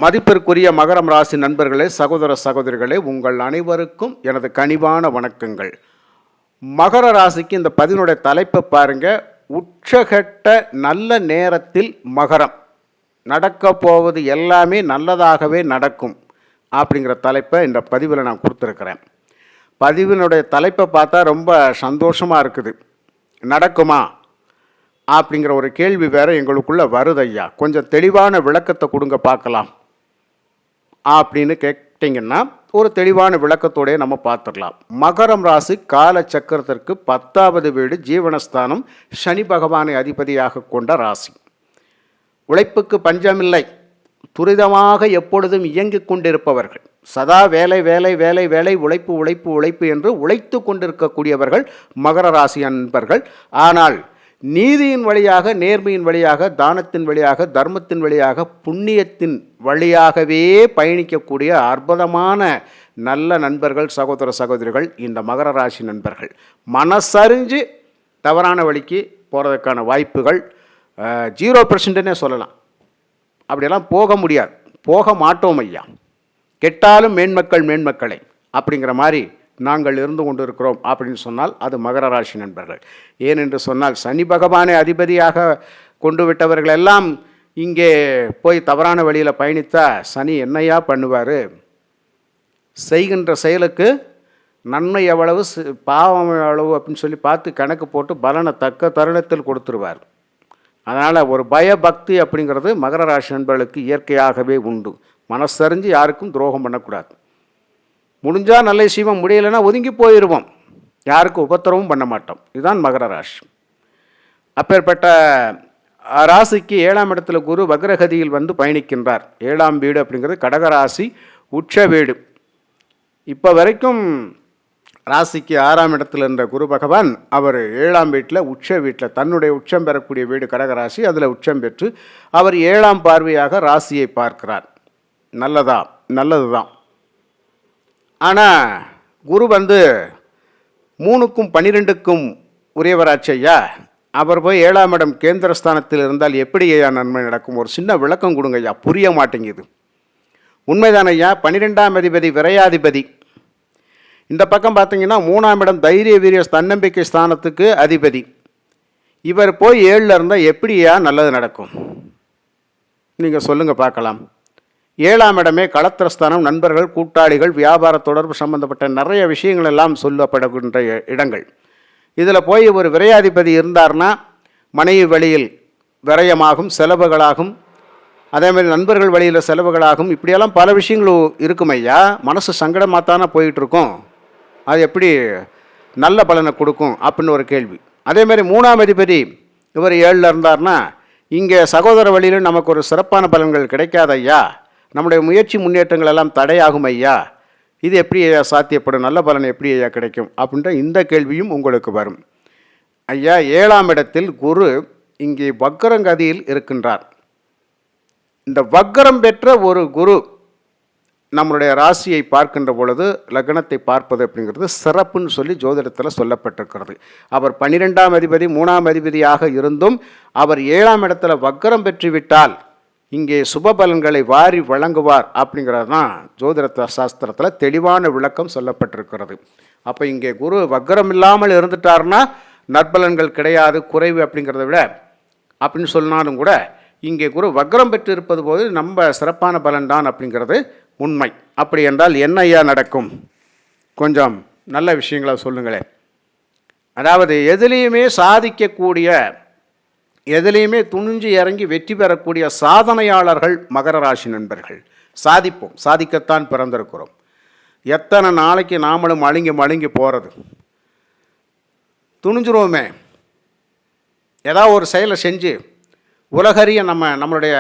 மதிப்பிற்குரிய மகரம் ராசி நண்பர்களே, சகோதர சகோதரிகளே, உங்கள் அனைவருக்கும் எனது கனிவான வணக்கங்கள். மகர ராசிக்கு இந்த பதினுடைய தலைப்பை பாருங்க. உச்சகட்ட நல்ல நேரத்தில் மகரம் நடக்க போவது எல்லாமே நல்லதாகவே நடக்கும் அப்படிங்கிற தலைப்பை இந்த பதிவில் நான் கொடுத்துருக்கிறேன். பதிவினுடைய தலைப்பை பார்த்தா ரொம்ப சந்தோஷமாக இருக்குது. நடக்குமா அப்படிங்கிற ஒரு கேள்வி வேறு எங்களுக்குள்ளே வருது. ஐயா, கொஞ்சம் தெளிவான விளக்கத்தை கொடுங்க பார்க்கலாம் அப்படின்னு கேட்டிங்கன்னா ஒரு தெளிவான விளக்கத்தோடைய நம்ம பார்த்துடலாம். மகரம் ராசி கால சக்கரத்திற்கு 10வது வீடு, ஜீவனஸ்தானம், சனி பகவானை அதிபதியாக கொண்ட ராசி. உழைப்புக்கு பஞ்சமில்லை. துரிதமாக எப்பொழுதும் இயங்கிக் கொண்டிருப்பவர்கள், சதா வேலை வேலை வேலை வேலை, உழைப்பு உழைப்பு உழைப்பு என்று உழைத்து கொண்டிருக்கக்கூடியவர்கள் மகர ராசி அன்பர்கள். ஆனால் நீதியின் வழியாக, நேர்மையின் வழியாக, தானத்தின் வழியாக, தர்மத்தின் வழியாக, புண்ணியத்தின் வழியாகவே பயணிக்கக்கூடிய அற்புதமான நல்ல நண்பர்கள், சகோதர சகோதரிகள் இந்த மகர ராசி நண்பர்கள். மனசறிஞ்சு தவறான வழிக்கு போகிறதுக்கான வாய்ப்புகள் 0%ன்னே சொல்லலாம். அப்படியெல்லாம் போக முடியாது, போக மாட்டோம் ஐயா. கெட்டாலும் மேன்மக்கள் மேன்மக்களை அப்படிங்கிற மாதிரி நாங்கள் இருந்து கொண்டு இருக்கிறோம் அப்படின்னு சொன்னால் அது மகர ராசி நண்பர்கள். ஏனென்று சொன்னால் சனி பகவானை அதிபதியாக கொண்டு விட்டவர்கள் எல்லாம் இங்கே போய் தவறான வழியில் பயணித்தா சனி என்னையா பண்ணுவார்? செய்கின்ற செயலுக்கு நன்மை எவ்வளவு, பாவம் எவ்வளவு அப்படின்னு சொல்லி பார்த்து கணக்கு போட்டு பலனை தக்க தருணத்தில் கொடுத்துருவார். அதனால் ஒரு பயபக்தி அப்படிங்கிறது மகர ராசி நண்பர்களுக்கு இயற்கையாகவே உண்டு. மனசறிஞ்சு யாருக்கும் துரோகம் பண்ணக்கூடாது. முடிஞ்சால் நல்ல செய்வோம், முடியலைன்னா ஒதுங்கி போயிடுவோம். யாருக்கும் உபத்திரவும் பண்ண மாட்டோம். இதுதான் மகர ராசி. அப்பேற்பட்ட ராசிக்கு 7ஆம் இடத்துல குரு வக்ரகதியில் வந்து பயணிக்கின்றார். 7ஆம் வீடு அப்படிங்கிறது கடகராசி உச்ச வீடு. இப்போ வரைக்கும் ராசிக்கு 6ஆம் இடத்துல இருந்த குரு பகவான் அவர் 7ஆம் வீட்டில் உச்ச வீட்டில் தன்னுடைய உச்சம் பெறக்கூடிய வீடு கடகராசி, அதில் உச்சம் பெற்று அவர் 7ஆம் பார்வையாக ராசியை பார்க்கிறார். நல்லது தான். ஆனால் குரு வந்து 3க்கும் 12க்கும் உரியவராச்சு ஐயா. அவர் போய் 7ஆம் இடம் கேந்திரஸ்தானத்தில் இருந்தால் எப்படி ஐயா நன்மை நடக்கும்? ஒரு சின்ன விளக்கம் கொடுங்க ஐயா, புரிய மாட்டேங்குது. உண்மைதான் ஐயா. 12ஆம் அதிபதி விரையாதிபதி. இந்த பக்கம் பார்த்தீங்கன்னா 3ஆம் இடம் தைரிய வீரிய தன்னம்பிக்கை ஸ்தானத்துக்கு அதிபதி. இவர் போய் 7ல் இருந்தால் எப்படி ஐயா நல்லது நடக்கும்? நீங்கள் சொல்லுங்கள் பார்க்கலாம். 7ஆம் இடமே களத்திரஸ்தானம், நண்பர்கள், கூட்டாளிகள், வியாபார தொடர்பு சம்பந்தப்பட்ட நிறைய விஷயங்கள் எல்லாம் சொல்லப்படுகின்ற இடங்கள். இதில் போய் ஒரு விரையாதிபதி இருந்தார்னா மனைவி வழியில் விரயமாகும், செலவுகளாகும், அதேமாதிரி நண்பர்கள் வழியில் செலவுகளாகும், இப்படியெல்லாம் பல விஷயங்கள் இருக்கும் ஐயா. மனசு சங்கடமாக தானே போயிட்டுருக்கோம். அது எப்படி நல்ல பலனை கொடுக்கும் அப்படின்னு ஒரு கேள்வி. அதேமாதிரி 3ஆம் அதிபதி இவர் 7ல் இருந்தார்னா இங்கே சகோதர வழியில் நமக்கு ஒரு சிறப்பான பலன்கள் கிடைக்காத ஐயா. நம்முடைய முயற்சி முன்னேற்றங்கள் எல்லாம் தடையாகும் ஐயா. இது எப்படி ஐயா சாத்தியப்படும்? நல்ல பலன் எப்படி ஐயா கிடைக்கும் அப்படின்ற இந்த கேள்வியும் உங்களுக்கு வரும் ஐயா. 7ஆம் இடத்தில் குரு இங்கே வக்கரங்கதியில் இருக்கின்றார். இந்த வக்கரம் பெற்ற ஒரு குரு நம்மளுடைய ராசியை பார்க்கின்ற பொழுது லக்னத்தை பார்ப்பது அப்படிங்கிறது சிறப்புன்னு சொல்லி ஜோதிடத்தில் சொல்லப்பட்டிருக்கிறது. அவர் 12ஆம் அதிபதி 3ஆம் அதிபதியாக இருந்தும் அவர் 7ஆம் இடத்துல வக்கரம் பெற்றுவிட்டால் இங்கே சுப பலன்களை வாரி வழங்குவார் அப்படிங்கிறது தான் ஜோதிட சாஸ்திரத்தில் தெளிவான விளக்கம் சொல்லப்பட்டிருக்கிறது. அப்போ இங்கே குரு வக்கரம் இல்லாமல் இருந்துட்டார்னா நற்பலன்கள் கிடையாது, குறைவு அப்படிங்கிறத விட அப்படின்னு சொன்னாலும் கூட இங்கே குரு வக்கரம் பெற்று இருப்பது போது நம்ம சிறப்பான பலன்தான் அப்படிங்கிறது உண்மை. அப்படி என்றால் என்ன ஐயா நடக்கும்? கொஞ்சம் நல்ல விஷயங்களை சொல்லுங்களேன். அதாவது எதிலையுமே சாதிக்கக்கூடிய, எதிலையுமே துணிஞ்சு இறங்கி வெற்றி பெறக்கூடிய சாதனையாளர்கள் மகர ராசி நண்பர்கள். சாதிப்போம், சாதிக்கத்தான் பிறந்திருக்கிறோம். எத்தனை நாளைக்கு நாமளும் மழுங்கி போகிறது? துணிஞ்சிருவோமே, ஏதாவது ஒரு செயலை செஞ்சு உலகறிய நம்மளுடைய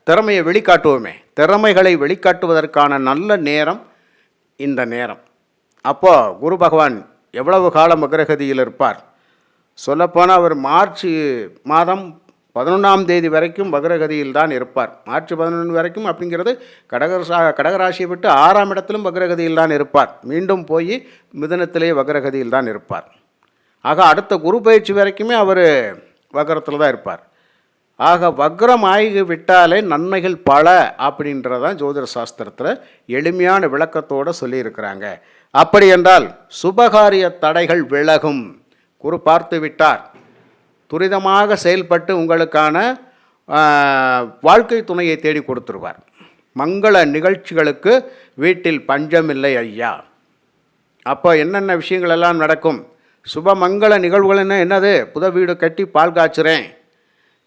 திறமையை வெளிக்காட்டுவோமே. திறமைகளை வெளிக்காட்டுவதற்கான நல்ல நேரம் இந்த நேரம். அப்போது குரு பகவான் எவ்வளவு காலம் வக்ரகதியில் இருப்பார்? சொல்லப்போனால் அவர் மார்ச் மாதம் 11ஆம் தேதி வரைக்கும் வக்ரகதியில் தான் இருப்பார். மார்ச் 11 வரைக்கும் அப்படிங்கிறது கடகராசியை விட்டு 6ஆம் இடத்திலும் வக்ரகதியில் தான் இருப்பார். மீண்டும் போய் மிதுனத்திலே வக்ரகதியில் தான் இருப்பார். ஆக அடுத்த குரு பயிற்சி வரைக்குமே அவர் வக்ரத்தில் தான் இருப்பார். ஆக வக்ரம் ஆகி விட்டாலே நன்மைகள் பல அப்படின்றதான் ஜோதிட சாஸ்திரத்தில் எளிமையான விளக்கத்தோடு சொல்லியிருக்கிறாங்க. அப்படி என்றால் சுபகாரிய தடைகள் விலகும். குரு பார்த்து விட்டார், துரிதமாக செயல்பட்டு உங்களுக்கான வாழ்க்கை துணையை தேடி கொடுத்துருவார். மங்கள நிகழ்ச்சிகளுக்கு வீட்டில் பஞ்சமில்லை ஐயா. அப்போ என்னென்ன விஷயங்கள் எல்லாம் நடக்கும்? சுபமங்கள நிகழ்வுகள்னா என்னது? புத வீடு கட்டி பால் காய்ச்சுறேன்,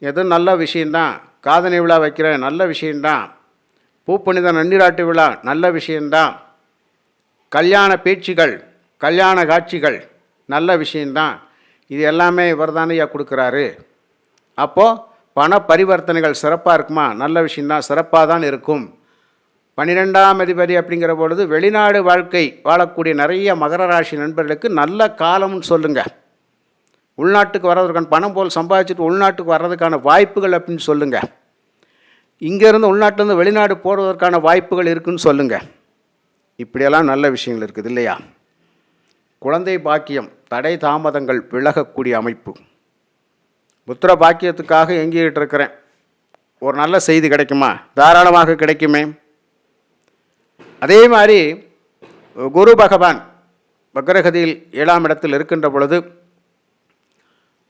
எது நல்ல விஷயந்தான். காதணி விழா வைக்கிறேன், நல்ல விஷயந்தான். பூப்பணித நன்னீராட்டு விழா, நல்ல விஷயந்தான். கல்யாண பேச்சுகள், கல்யாண காட்சிகள், நல்ல விஷயந்தான். இது எல்லாமே இவர் தானே கொடுக்குறாரு. அப்போது பண பரிவர்த்தனைகள் சிறப்பாக இருக்குமா? நல்ல விஷயந்தான், சிறப்பாக தான் இருக்கும். 12ஆம் அதிபதி அப்படிங்கிற பொழுது வெளிநாடு வாழ்க்கை வாழக்கூடிய நிறைய மகர ராசி நண்பர்களுக்கு நல்ல காலம்னு சொல்லுங்கள். உள்நாட்டுக்கு வர்றதுக்கான பணம் போல் சம்பாதிச்சுட்டு உள்நாட்டுக்கு வர்றதுக்கான வாய்ப்புகள் அப்படின்னு சொல்லுங்கள். இங்கேருந்து உள்நாட்டிலேருந்து வெளிநாடு போகிறதற்கான வாய்ப்புகள் இருக்குதுன்னு சொல்லுங்கள். இப்படியெல்லாம் நல்ல விஷயங்கள் இருக்குது இல்லையா? குழந்தை பாக்கியம், தடை தாமதங்கள் விலகக்கூடிய அமைப்பு. புத்திர பாக்கியத்துக்காக எங்கிட்டு இருக்கிறேன், ஒரு நல்ல செய்தி கிடைக்குமா? தாராளமாக கிடைக்குமே. அதே மாதிரி குரு பகவான் வக்ரகதியில் 7ஆம் இடத்தில் இருக்கின்ற பொழுது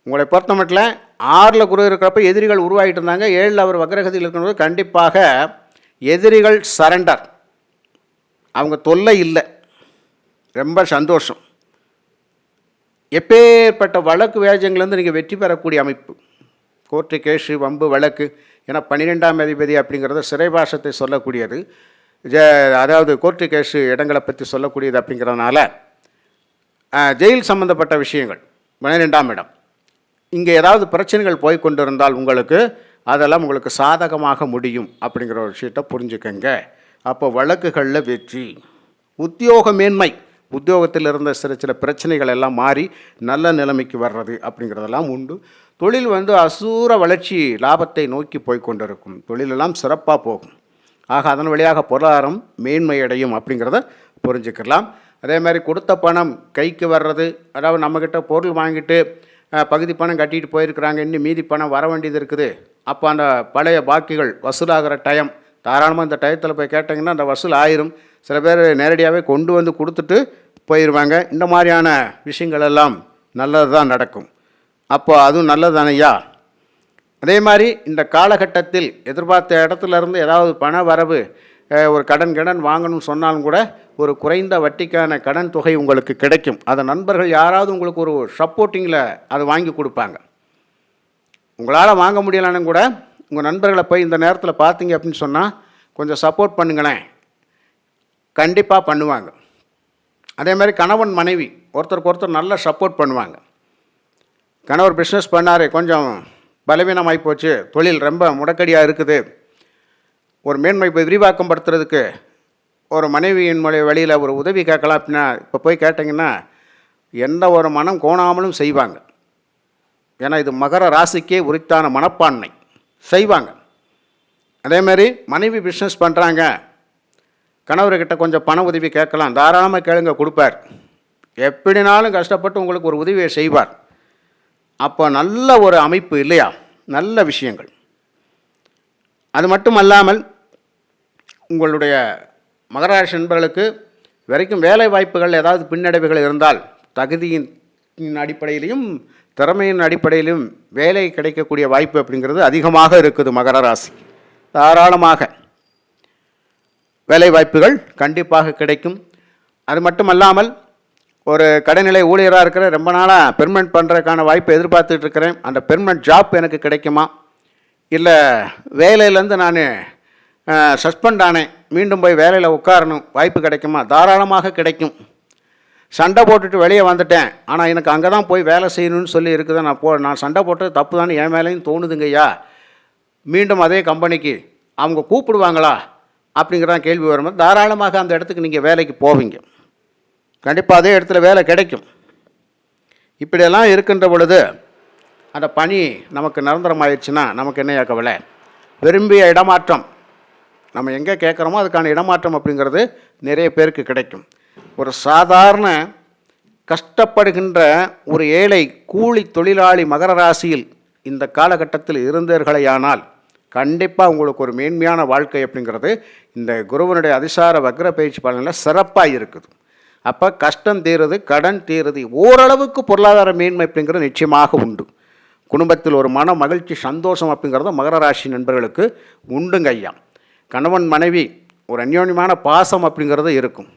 உங்களை பொறுத்த மட்டும் 6ல் குரு இருக்கிறப்ப எதிரிகள் உருவாகிட்டு இருந்தாங்க. 7ல் அவர் வக்ரகதியில் இருக்கிறபோது கண்டிப்பாக எதிரிகள் சரண்டர், அவங்க தொல்லை இல்லை. ரொம்ப சந்தோஷம். எப்பேற்பட்ட வழக்கு வேஜங்கள்லேருந்து நீங்கள் வெற்றி பெறக்கூடிய அமைப்பு. கோர்ட்டு கேஸு வம்பு வழக்கு, ஏன்னா 12ஆம் அதிபதி அப்படிங்கிறது சிறைவாசத்தை சொல்லக்கூடியது. அதாவது கோர்ட்டு கேஸு இடங்களை பற்றி சொல்லக்கூடியது அப்படிங்கிறதுனால ஜெயில் சம்மந்தப்பட்ட விஷயங்கள் 12ஆம் இடம். இங்கே ஏதாவது பிரச்சனைகள் போய் கொண்டு இருந்தால் உங்களுக்கு அதெல்லாம் உங்களுக்கு சாதகமாக முடியும் அப்படிங்கிற ஒரு விஷயத்தை புரிஞ்சுக்கங்க. அப்போ வழக்குகளில் வெற்றி. உத்தியோக மேன்மை, உத்தியோகத்தில் இருந்த சில பிரச்சனைகள் எல்லாம் மாறி நல்ல நிலைமைக்கு வர்றது அப்படிங்கிறதெல்லாம் உண்டு. தொழில் அசூர வளர்ச்சி லாபத்தை நோக்கி போய் கொண்டிருக்கும். தொழிலெல்லாம் சிறப்பாக போகும். ஆக அதன் வழியாக பொருளாதாரம் மேன்மை அடையும் அப்படிங்கிறத புரிஞ்சுக்கலாம். அதே மாதிரி கொடுத்த பணம் கைக்கு வர்றது, அதாவது நம்மக்கிட்ட பொருள் வாங்கிட்டு பகுதி பணம் கட்டிட்டு போயிருக்கிறாங்க, இன்னும் மீதி பணம் வர வேண்டியது இருக்குது. அப்போ அந்த பழைய பாக்கிகள் வசூலாகிற டைம், தாராளமாக இந்த டயத்தில் போய் கேட்டிங்கன்னா அந்த வசூல் ஆயிரும். சில பேர் நேரடியாகவே கொண்டு வந்து கொடுத்துட்டு போயிடுவாங்க. இந்த மாதிரியான விஷயங்கள் எல்லாம் நல்லது தான் நடக்கும். அப்போ அதுவும் நல்லது தானையா? அதே மாதிரி இந்த காலகட்டத்தில் எதிர்பார்த்த இடத்துலேருந்து ஏதாவது பண வரவு, ஒரு கடன் வாங்கணும்னு சொன்னாலும் கூட ஒரு குறைந்த வட்டிக்கான கடன் தொகை உங்களுக்கு கிடைக்கும். அதை நண்பர்கள் யாராவது உங்களுக்கு ஒரு சப்போர்ட்டிங்கில் அதை வாங்கி கொடுப்பாங்க. உங்களால் வாங்க முடியலன்னு கூட உங்கள் நண்பர்களை போய் இந்த நேரத்தில் பார்த்தீங்க அப்படின்னு சொன்னால் கொஞ்சம் சப்போர்ட் பண்ணுங்களேன், கண்டிப்பாக பண்ணுவாங்க. அதே மாதிரி கணவன் மனைவி ஒருத்தருக்கு ஒருத்தர் நல்லா சப்போர்ட் பண்ணுவாங்க. கணவர் பிஸ்னஸ் பண்ணார், கொஞ்சம் பலவீனமாகி போச்சு, தொழில் ரொம்ப முடக்கடியாக இருக்குது, ஒரு மேன்மை விரிவாக்கம் படுத்துறதுக்கு ஒரு மனைவியின் வழியில் ஒரு உதவி கேட்கலாம் அப்படின்னா இப்போ போய் கேட்டிங்கன்னா எந்த ஒரு மனம் கோணாமலும் செய்வாங்க. ஏன்னா இது மகர ராசிக்கே உரித்தான மனப்பான்மை, செய்வாங்க. அதேமாதிரி மனைவி பிஸ்னஸ் பண்ணுறாங்க, கணவர்கிட்ட கொஞ்சம் பண உதவி கேட்கலாம், தாராளமாக கேளுங்க, கொடுப்பார். எப்படினாலும் கஷ்டப்பட்டு உங்களுக்கு ஒரு உதவியை செய்வார். அப்போ நல்ல ஒரு அமைப்பு இல்லையா? நல்ல விஷயங்கள். அது மட்டும் அல்லாமல் உங்களுடைய மகராசி நண்பர்களுக்கு வரைக்கும் வேலை வாய்ப்புகள் ஏதாவது பின்னடைவுகள் இருந்தால் தகுதியின் அடிப்படையிலையும் திறமையின் அடிப்படையிலும் வேலை கிடைக்கக்கூடிய வாய்ப்பு அப்படிங்கிறது அதிகமாக இருக்குது. மகர ராசி தாராளமாக வேலை வாய்ப்புகள் கண்டிப்பாக கிடைக்கும். அது மட்டும் அல்லாமல் ஒரு கடைநிலை ஊழியராக இருக்கிற, ரொம்ப நாளாக பெர்மனெண்ட் பண்ணுறதுக்கான வாய்ப்பை எதிர்பார்த்துட்டு இருக்கிறேன், அந்த பெர்மனெண்ட் ஜாப் எனக்கு கிடைக்குமா? இல்லை வேலையிலேருந்து நான் சஸ்பெண்ட் ஆனேன், மீண்டும் போய் வேலையில் உட்காரணும், வாய்ப்பு கிடைக்குமா? தாராளமாக கிடைக்கும். சண்டை போட்டுட்டு வெளியே வந்துட்டேன், ஆனால் எனக்கு அங்கே தான் போய் வேலை செய்யணும்னு சொல்லி இருக்குது, நான் சண்டை போட்டது தப்பு தான் என் மேலேயும் தோணுதுங்கய்யா, மீண்டும் அதே கம்பெனிக்கு அவங்க கூப்பிடுவாங்களா அப்படிங்கிறதான் கேள்வி வரும்போது தாராளமாக அந்த இடத்துக்கு நீங்கள் வேலைக்கு போவீங்க. கண்டிப்பாக அதே இடத்துல வேலை கிடைக்கும். இப்படியெல்லாம் இருக்கின்ற பொழுது அந்த பணி நமக்கு நிரந்தரமாயிடுச்சுன்னா நமக்கு என்ன கவலை? விரும்பிய இடமாற்றம் நம்ம எங்கே கேட்குறோமோ அதுக்கான இடமாற்றம் அப்படிங்கிறது நிறைய பேருக்கு கிடைக்கும். ஒரு சாதாரண கஷ்டப்படுகின்ற ஒரு ஏழை கூலி தொழிலாளி மகர ராசியில் இந்த காலகட்டத்தில் இருந்தீர்களேயானால் கண்டிப்பாக உங்களுக்கு ஒரு மேன்மையான வாழ்க்கை அப்படிங்கிறது இந்த குருவனுடைய அதிசார வக்ர பயிற்சி பலனில் சிறப்பாக இருக்குது. அப்போ கஷ்டம் தீருது, கடன் தீருது, ஓரளவுக்கு பொருளாதார மேன்மை அப்படிங்கிறது நிச்சயமாக உண்டு. குடும்பத்தில் ஒரு மன மகிழ்ச்சி சந்தோஷம் அப்படிங்கிறது மகர ராசி நண்பர்களுக்கு உண்டுங்க ஐயா. கணவன் மனைவி ஒரு அந்யோன்யமான பாசம் அப்படிங்கிறது இருக்கும்.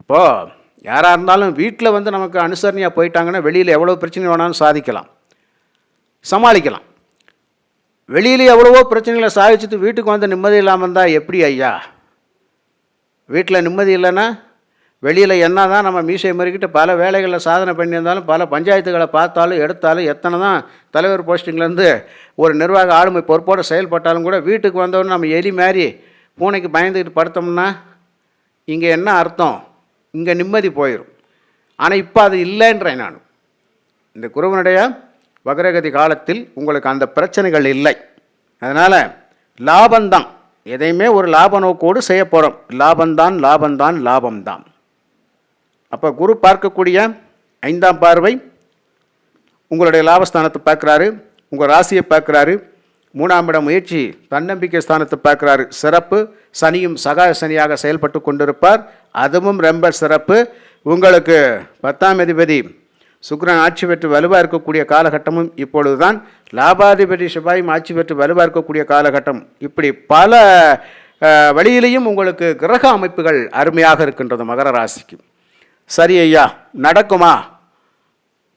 இப்போது யாராக இருந்தாலும் வீட்டில் வந்து நமக்கு அனுசரணையாக போயிட்டாங்கன்னா வெளியில் எவ்வளோ பிரச்சனை வேணாலும் சாதிக்கலாம், சமாளிக்கலாம். வெளியிலே எவ்வளவோ பிரச்சனைகளை சாதிச்சுட்டு வீட்டுக்கு வந்து நிம்மதி இல்லாமல் இருந்தால் எப்படி ஐயா? வீட்டில் நிம்மதி இல்லைன்னா வெளியில் என்ன தான் நம்ம மீசை மறிக்கிட்டு பல வேலைகளில் சாதனை பண்ணியிருந்தாலும், பல பஞ்சாயத்துகளை பார்த்தாலும் எடுத்தாலும், எத்தனை தான் தலைவர் போஸ்டிங்லேருந்து ஒரு நிர்வாக ஆளுமை பொறுப்போடு செயல்பட்டாலும் கூட வீட்டுக்கு வந்தவொடனே நம்ம எலி மாதிரி பூனைக்கு பயந்துக்கிட்டு படுத்தோம்னா இங்கே என்ன அர்த்தம்? இங்கே நிம்மதி போயிடும். ஆனால் இப்போ அது இல்லைன்றேன் நான். இந்த குருவனுடைய வக்ரகதி காலத்தில் உங்களுக்கு அந்த பிரச்சனைகள் இல்லை. அதனால் லாபந்தான், எதையுமே ஒரு லாப நோக்கோடு செய்ய போகிறோம். லாபந்தான் லாபந்தான் லாபம்தான். அப்போ குரு பார்க்கக்கூடிய 5ஆம் பார்வை உங்களுடைய லாபஸ்தானத்தை பார்க்குறாரு, உங்கள் ராசியை பார்க்குறாரு. 3ஆம் இடம் முயற்சி தன்னம்பிக்கை ஸ்தானத்தை பார்க்குறாரு, சிறப்பு. சனியும் சகாய சனியாக செயல்பட்டு கொண்டிருப்பார், அதுவும் ரொம்ப சிறப்பு. உங்களுக்கு 10ஆம் அதிபதி சுக்கிரன் ஆட்சி பெற்று வலுவாக இருக்கக்கூடிய காலகட்டமும் இப்பொழுது தான். லாபாதிபதி செவ்வாயும் ஆட்சி பெற்று வலுவாக இருக்கக்கூடிய காலகட்டம். இப்படி பல வழியிலையும் உங்களுக்கு கிரக அமைப்புகள் அருமையாக இருக்கின்றது மகர ராசிக்கு. சரி ஐயா, நடக்குமா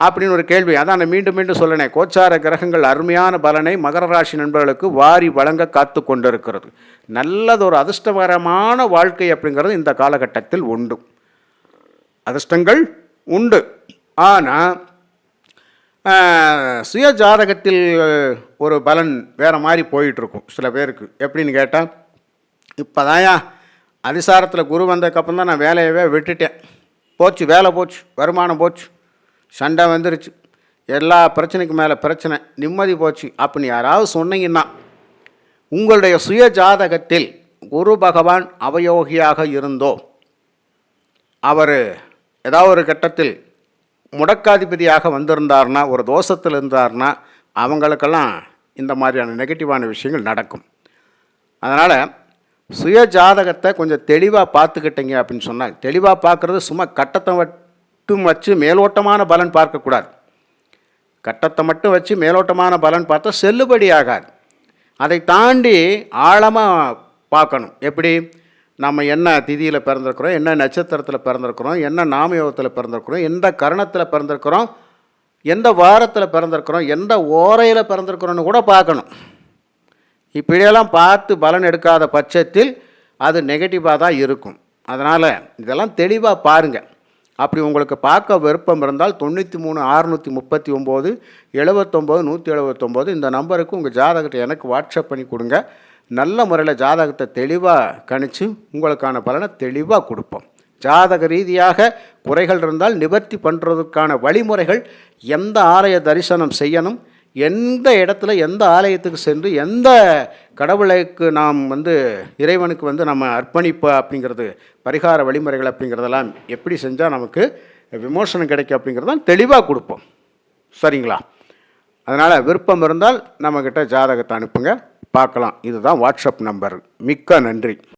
அப்படின்னு ஒரு கேள்வி. அதான் நான் மீண்டும் மீண்டும் சொல்லினேன், கோச்சார கிரகங்கள் அருமையான பலனை மகர ராசி நண்பர்களுக்கு வாரி வழங்க காத்து கொண்டிருக்கிறது. நல்லதொரு அதிர்ஷ்டகரமான வாழ்க்கை அப்படிங்கிறது இந்த காலகட்டத்தில் உண்டு. அதிர்ஷ்டங்கள் உண்டு. ஆனால் சுய ஜாதகத்தில் ஒரு பலன் வேறு மாதிரி போயிட்டுருக்கும் சில பேருக்கு. எப்படின்னு கேட்டால், இப்போதாயா அதிசாரத்தில் குரு வந்ததுக்கப்புறம் தான் நான் வேலையவே விட்டுட்டேன், போச்சு வேலை போச்சு, வருமானம் போச்சு, சண்டை வந்துருச்சு, எல்லா பிரச்சனைக்கு மேலே பிரச்சனை, நிம்மதி போச்சு அப்படின்னு யாராவது சொன்னீங்கன்னா, உங்களுடைய சுய ஜாதகத்தில் குரு பகவான் அவயோகியாக இருந்தோ, அவர் ஏதாவது ஒரு கட்டத்தில் முடக்காதிபதியாக வந்திருந்தார்னா, ஒரு தோஷத்தில் இருந்தார்னா, அவங்களுக்கெல்லாம் இந்த மாதிரியான நெகட்டிவான விஷயங்கள் நடக்கும். அதனால் சுய ஜாதகத்தை கொஞ்சம் தெளிவாக பார்த்துக்கிட்டீங்க அப்படின்னு சொன்னால், தெளிவாக பார்க்குறது சும்மா கட்டத்தை மட்டும் வச்சு மேலோட்டமான பலன் பார்க்கக்கூடாது. கட்டத்தை மட்டும் வச்சு மேலோட்டமான பலன் பார்த்தா செல்லுபடி ஆகாது. அதை தாண்டி ஆழமாக பார்க்கணும். எப்படி? நம்ம என்ன திதியில் பிறந்திருக்கிறோம், என்ன நட்சத்திரத்தில் பிறந்திருக்கிறோம், என்ன நாமயோகத்தில் பிறந்திருக்கிறோம், எந்த கரணத்தில் பிறந்திருக்கிறோம், எந்த வாரத்தில் பிறந்திருக்கிறோம், எந்த ஓரையில் பிறந்திருக்கிறோன்னு கூட பார்க்கணும். இப்படியெல்லாம் பார்த்து பலன் எடுக்காத பட்சத்தில் அது நெகட்டிவாக தான் இருக்கும். அதனால் இதெல்லாம் தெளிவாக பாருங்கள். அப்படி உங்களுக்கு பார்க்க விருப்பம் இருந்தால் 93 639 79 179 இந்த நம்பருக்கு உங்கள் ஜாதகத்தை எனக்கு வாட்ஸ்அப் பண்ணி கொடுங்க. நல்ல முறையில் ஜாதகத்தை தெளிவாக கணித்து உங்களுக்கான பலனை தெளிவாக கொடுப்போம். ஜாதக ரீதியாக குறைகள் இருந்தால் நிவர்த்தி பண்ணுறதுக்கான வழிமுறைகள், எந்த ஆலய தரிசனம் செய்யணும், எந்த இடத்துல எந்த ஆலயத்துக்கு சென்று எந்த கடவுளுக்கு நாம் இறைவனுக்கு நம்ம அர்ப்பணிப்பு அப்படிங்கிறது, பரிகார வழிமுறைகள் அப்படிங்கிறதெல்லாம் எப்படி செஞ்சால் நமக்கு விமோசனம் கிடைக்கும் அப்படிங்கிறதான் தெளிவாக கொடுப்போம். சரிங்களா? அதனால் விருப்பம் இருந்தால் நம்மக்கிட்ட ஜாதகத்தை அனுப்புங்க, பார்க்கலாம். இதுதான் வாட்ஸ்அப் நம்பர். மிக்க நன்றி.